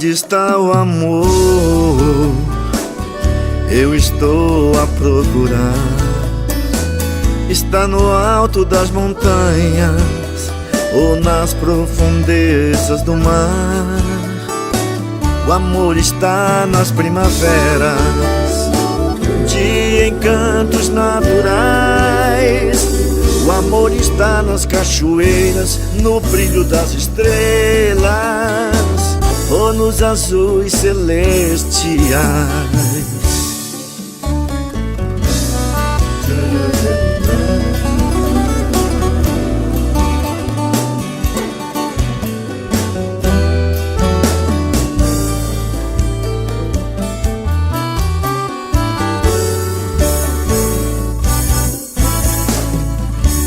Aonde está o amor? Eu estou a procurar. Está no alto das montanhas ou nas profundezas do mar. O amor está nas primaveras de encantos naturais. O amor está nas cachoeiras, no brilho das estrelas ou nos azuis celestiais.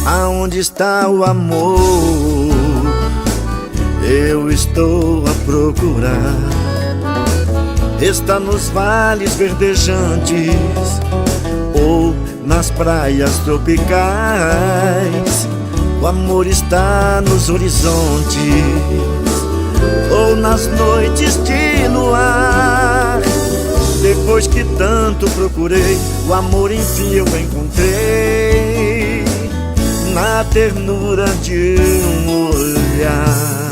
Aonde está o amor? Eu estou a procurar. Está nos vales verdejantes ou nas praias tropicais. O amor está nos horizontes ou nas noites de luar. Depois que tanto procurei, o amor enfim eu encontrei na ternura de um olhar.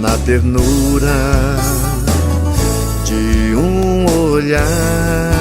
Na ternura de um olhar.